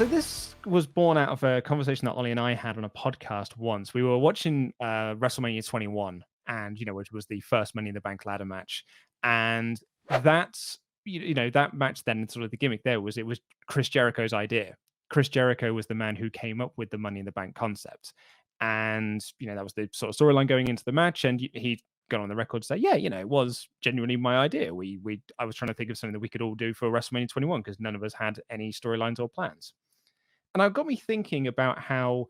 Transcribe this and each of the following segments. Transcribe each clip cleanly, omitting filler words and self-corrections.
So this was born out of a conversation that Ollie and I had on a podcast once. We were watching WrestleMania 21, and which was the first Money in the Bank ladder match, and that's that match. Then sort of the gimmick there was it was Chris Jericho's idea. Chris Jericho was the man who came up with the Money in the Bank concept, and that was the sort of storyline going into the match. And he got on the record to say, yeah, it was genuinely my idea. I was trying to think of something that we could all do for WrestleMania 21 because none of us had any storylines or plans. And it got me thinking about how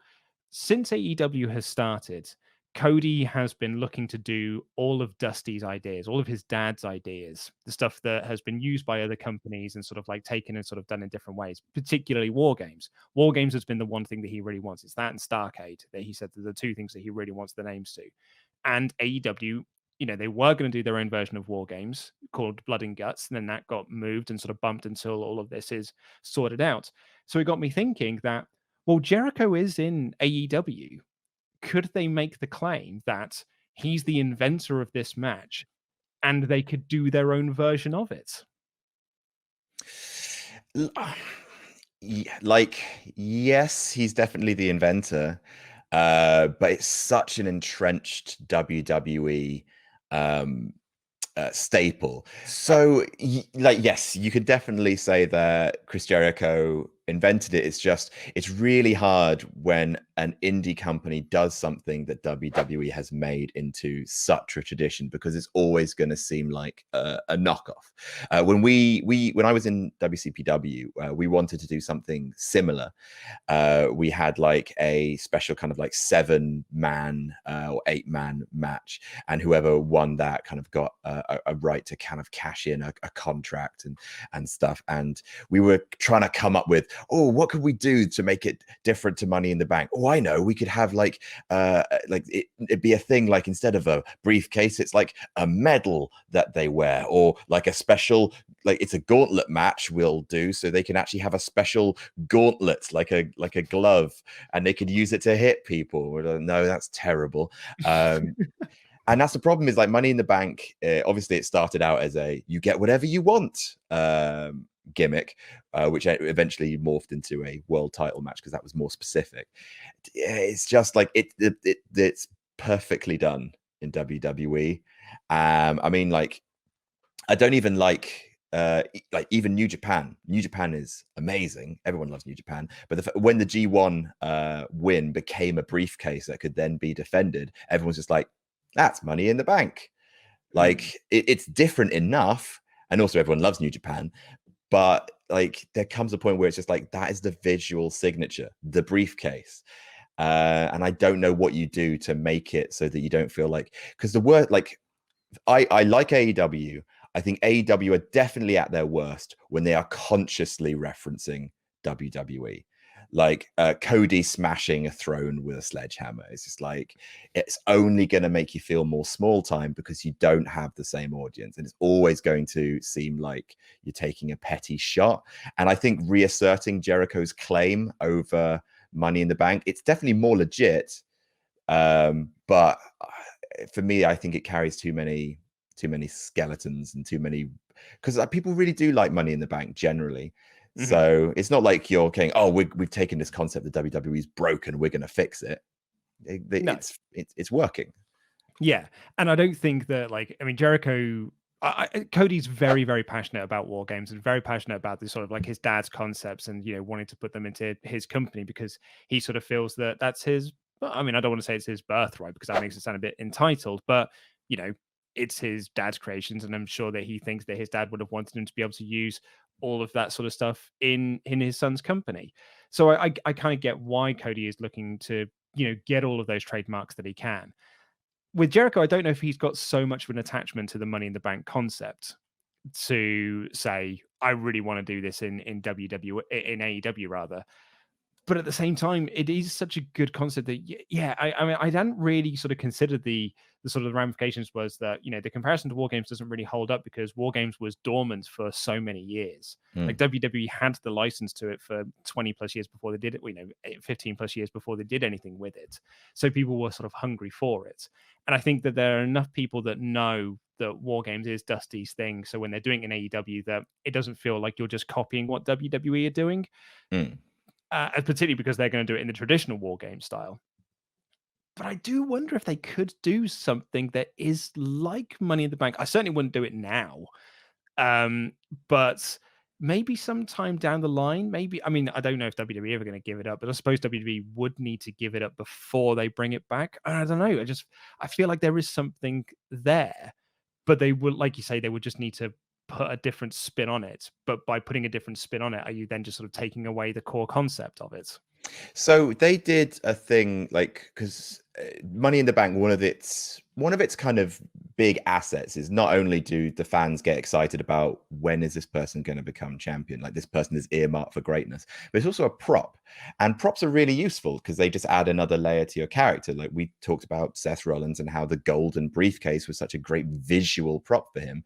since AEW has started, Cody has been looking to do all of Dusty's ideas, all of his dad's ideas, the stuff that has been used by other companies and sort of like taken and sort of done in different ways, particularly War Games. War Games has been the one thing that he really wants. It's that and Starrcade that he said are the two things that he really wants the names to. And AEW, they were going to do their own version of War Games called Blood and Guts, and then that got moved and sort of bumped until all of this is sorted out. So it got me thinking that, well, Jericho is in AEW. Could they make the claim that he's the inventor of this match and they could do their own version of it? Yes, he's definitely the inventor, but it's such an entrenched WWE staple. So, yes, you could definitely say that Chris Jericho invented it. It's really hard when an indie company does something that WWE has made into such a tradition, because it's always going to seem like a knockoff. When I was in WCPW, we wanted to do something similar. We had like a special kind of like 7-man or 8-man match, and whoever won that kind of got a right to kind of cash in a contract and stuff. And we were trying to come up with, what could we do to make it different to Money in the Bank? I know, we could have it'd be a thing like, instead of a briefcase, it's like a medal that they wear, or like a special, like it's a gauntlet match we'll do, so they can actually have a special gauntlet, like a glove, and they could use it to hit people. No, that's terrible. And that's the problem, is like Money in the Bank, obviously it started out as a you get whatever you want gimmick, which eventually morphed into a world title match because that was more specific. It's just like it's perfectly done in WWE. I mean, like, I don't even like even New Japan. New Japan is amazing. Everyone loves New Japan. But when the G1 win became a briefcase that could then be defended, everyone's just like, that's Money in the Bank. Like, it's different enough. And also everyone loves New Japan. But like, there comes a point where it's just like, that is the visual signature, the briefcase. And I don't know what you do to make it so that you don't feel like, because the word, like, I like AEW. I think AEW are definitely at their worst when they are consciously referencing WWE. Like Cody smashing a throne with a sledgehammer. It's just like, it's only going to make you feel more small time because you don't have the same audience. And it's always going to seem like you're taking a petty shot. And I think reasserting Jericho's claim over Money in the Bank, it's definitely more legit. But for me, I think it carries too many skeletons and too many, because people really do like Money in the Bank generally. Mm-hmm. So it's not like you're going, we've taken this concept that WWE is broken, we're going to fix it. No. It's working. Yeah, and I don't think that, like, I mean, Jericho, Cody's very, very passionate about War Games and very passionate about this sort of like his dad's concepts and wanting to put them into his company, because he sort of feels that that's his. I mean, I don't want to say it's his birthright because that makes it sound a bit entitled, but it's his dad's creations, and I'm sure that he thinks that his dad would have wanted him to be able to use all of that sort of stuff in his son's company. So I kind of get why Cody is looking to get all of those trademarks that he can. With Jericho, I don't know if he's got so much of an attachment to the Money in the Bank concept to say, I really want to do this in AEW rather. But at the same time, it is such a good concept that, I mean, I hadn't really sort of considered the sort of ramifications was that, the comparison to War Games doesn't really hold up because War Games was dormant for so many years. Like WWE had the license to it for 20 plus years before they did it, 15 plus years before they did anything with it. So people were sort of hungry for it. And I think that there are enough people that know that War Games is Dusty's thing. So when they're doing it in AEW, that it doesn't feel like you're just copying what WWE are doing. particularly because they're going to do it in the traditional war game style. But I do wonder if they could do something that is like Money in the Bank. I certainly wouldn't do it now, but maybe sometime down the line, maybe. I mean, I don't know if WWE ever going to give it up, but I suppose WWE would need to give it up before they bring it back. I don't know. I feel like there is something there, but they would, like you say, they would just need to put a different spin on it. But by putting a different spin on it, are you then just sort of taking away the core concept of it? So they did a thing like, because Money in the Bank, one of its kind of big assets is not only do the fans get excited about when is this person going to become champion, like this person is earmarked for greatness, but it's also a prop, and props are really useful because they just add another layer to your character. Like we talked about Seth Rollins and how the golden briefcase was such a great visual prop for him.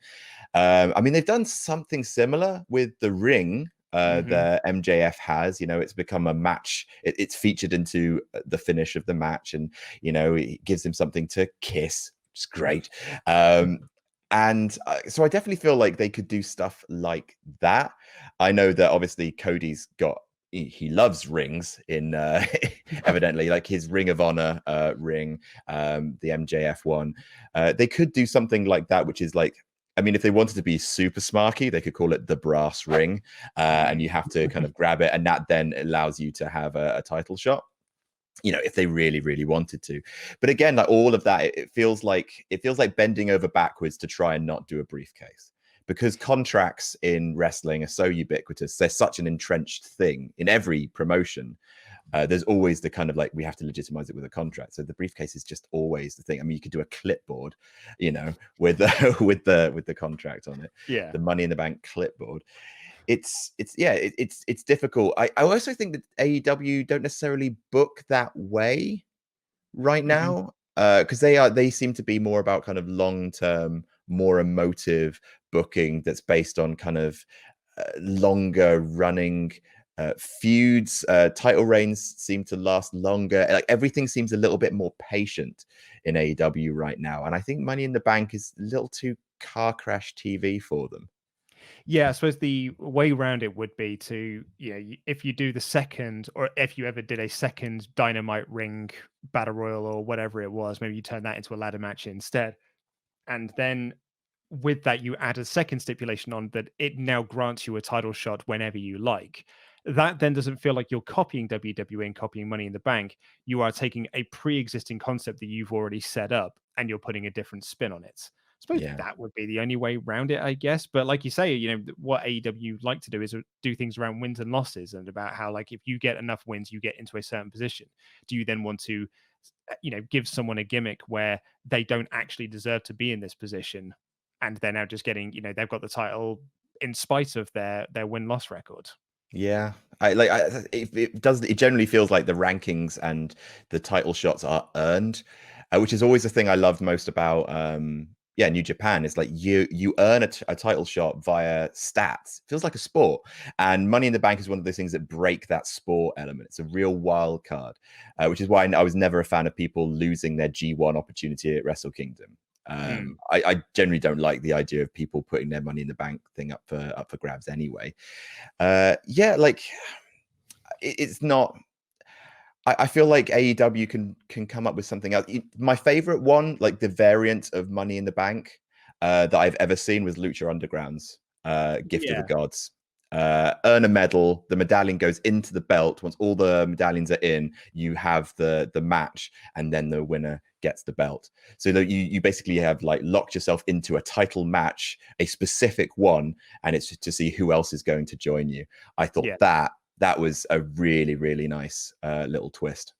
I mean, they've done something similar with the ring. The MJF has, it's become a match. It's featured into the finish of the match, and it gives him something to kiss. It's great. And so I definitely feel like they could do stuff like that. I know that obviously Cody's got, he loves rings in evidently, like his Ring of Honor ring, the MJF one. They could do something like that, which is like, I mean, if they wanted to be super smarky, they could call it the brass ring, and you have to kind of grab it, and that then allows you to have a title shot, if they really, really wanted to. But again, like all of that, it feels like bending over backwards to try and not do a briefcase, because contracts in wrestling are so ubiquitous. They're such an entrenched thing in every promotion. There's always the kind of like, we have to legitimize it with a contract. So the briefcase is just always the thing. I mean, you could do a clipboard, with the contract on it. Yeah. The Money in the Bank clipboard. It's difficult. I also think that AEW don't necessarily book that way right now, because they seem to be more about kind of long-term, more emotive booking that's based on kind of longer running feuds. Title reigns seem to last longer. Like everything seems a little bit more patient in AEW right now, and I think Money in the Bank is a little too car crash TV for them. Yeah, I suppose the way around it would be to, if you do the second, or if you ever did a second Dynamite Ring Battle Royal or whatever it was, maybe you turn that into a ladder match instead. And then with that, you add a second stipulation on that it now grants you a title shot whenever you like. That then doesn't feel like you're copying WWE and copying Money in the Bank. You are taking a pre-existing concept that you've already set up and you're putting a different spin on it. I suppose that would be the only way around it, I guess. But like you say, what AEW like to do is do things around wins and losses, and about how, like, if you get enough wins, you get into a certain position. Do you then want to, give someone a gimmick where they don't actually deserve to be in this position, and they're now just getting, they've got the title in spite of their win-loss record? Yeah, it generally feels like the rankings and the title shots are earned, which is always the thing I loved most about New Japan. Is like you earn a title shot via stats. It feels like a sport, and Money in the Bank is one of those things that break that sport element. It's a real wild card, which is why I was never a fan of people losing their G1 opportunity at Wrestle Kingdom. I generally don't like the idea of people putting their Money in the Bank thing up for grabs anyway. Like it's not. I feel like AEW can come up with something else. My favorite one, like the variant of Money in the Bank that I've ever seen, was Lucha Underground's Gift of the Gods. Earn a medal. The medallion goes into the belt. Once all the medallions are in, you have the match, and then the winner gets the belt. So that you basically have like locked yourself into a title match, a specific one, and it's to see who else is going to join you. I thought that was a really, really nice little twist.